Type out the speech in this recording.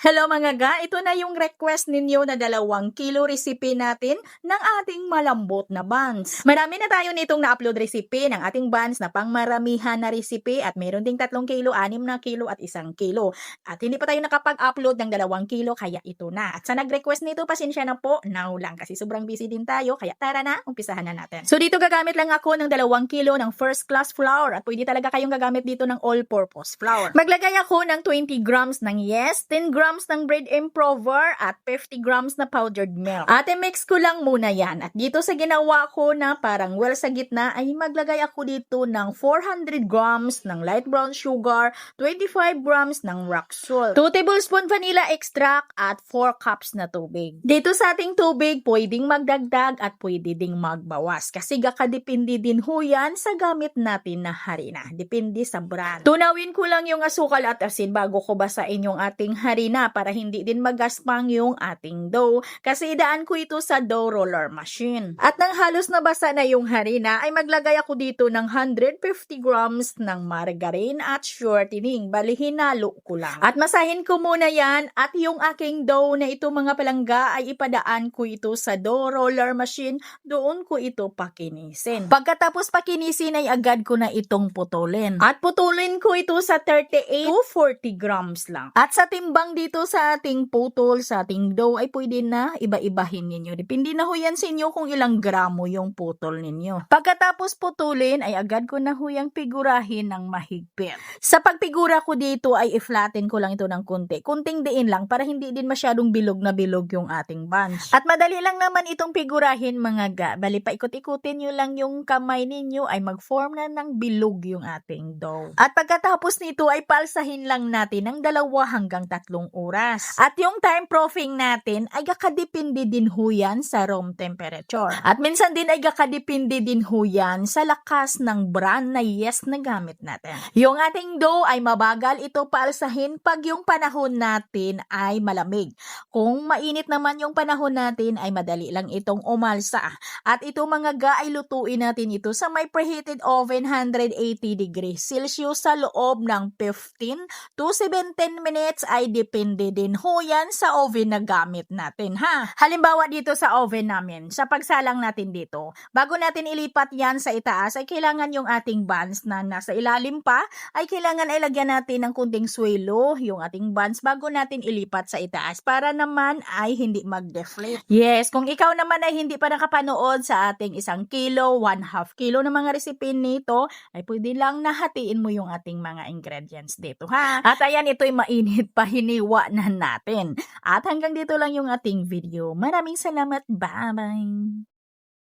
Hello mga ga, ito na yung request ninyo na 2 kilo recipe natin ng ating malambot na buns. Marami na tayo nitong na-upload recipe ng ating buns na pangmaramihan na recipe at meron ding 3 kilo, 6 na kilo at 1 kilo. At hindi pa tayo nakapag-upload ng 2 kilo kaya ito na. At sa nag-request nito, pasensya na po, now lang kasi sobrang busy din tayo kaya tara na, umpisahan na natin. So dito gagamit lang ako ng 2 kilo ng first class flour at pwede talaga kayong gagamit dito ng all-purpose flour. Maglagay ako ng 20 grams ng yes, 10 grams ng bread improver at 50 grams na powdered milk. At i-mix ko lang muna yan. At dito sa ginawa ko na parang well sa gitna ay maglagay ako dito ng 400 grams ng light brown sugar, 25 grams ng rock salt, 2 tablespoon vanilla extract at 4 cups na tubig. Dito sa ating tubig, pwedeng magdagdag at pwede ding magbawas kasi kakadepende din ho yan sa gamit natin na harina. Depende sa brand. Tunawin ko lang yung asukal at asin bago ko basain yung ating harina para hindi din magaspang yung ating dough kasi idaan ko ito sa dough roller machine. At nang halos nabasa na yung harina ay maglagay ako dito ng 150 grams ng margarine at shortening. Bali hinalo ko lang. At masahin ko muna yan at yung aking dough na ito mga palangga ay ipadaan ko ito sa dough roller machine. Doon ko ito pakinisin. Pagkatapos pakinisin ay agad ko na itong putulin. At putulin ko ito sa 38 to 40 grams lang. At sa timbang dito sa ating putol, sa ating dough ay pwede na iba-ibahin ninyo. Depende na ho yan sa inyo kung ilang gramo yung putol ninyo. Pagkatapos putulin ay agad ko na ho yung figurahin ng mahigpit. Sa pagfigura ko dito ay i-flatten ko lang ito ng kunti. Kunting diin lang para hindi din masyadong bilog na bilog yung ating buns. At madali lang naman itong figurahin mga ga. Bali pa ikot-ikutin nyo lang yung kamay ninyo ay mag-form na ng bilog yung ating dough. At pagkatapos nito ay palsahin lang natin ng 2 hanggang 3 oras. At yung time proofing natin ay kakadepende din ho yan sa room temperature. At minsan din ay kakadepende din ho yan sa lakas ng brand na yes na gamit natin. Yung ating dough ay mabagal ito paalsahin pag yung panahon natin ay malamig. Kung mainit naman yung panahon natin ay madali lang itong umalsa. At ito mga ga ay lutuin natin ito sa may preheated oven 180 degrees Celsius sa loob ng 15 to 17 minutes ay depende din ho yan sa oven na gamit natin ha. Halimbawa dito sa oven namin, sa pagsalang natin dito, bago natin ilipat yan sa itaas ay kailangan yung ating buns na nasa ilalim pa ay kailangan ay lagyan natin ng kunting swelo yung ating buns bago natin ilipat sa itaas para naman ay hindi mag-deflate. Yes, kung ikaw naman ay hindi pa nakapanood sa ating 1 kilo, 1/2 kilo na mga recipe nito ay pwede lang nahatiin mo yung ating mga ingredients dito ha. At ayan, ito'y mainit pa, hiniwa na natin. At hanggang dito lang yung ating video. Maraming salamat. Bye-bye!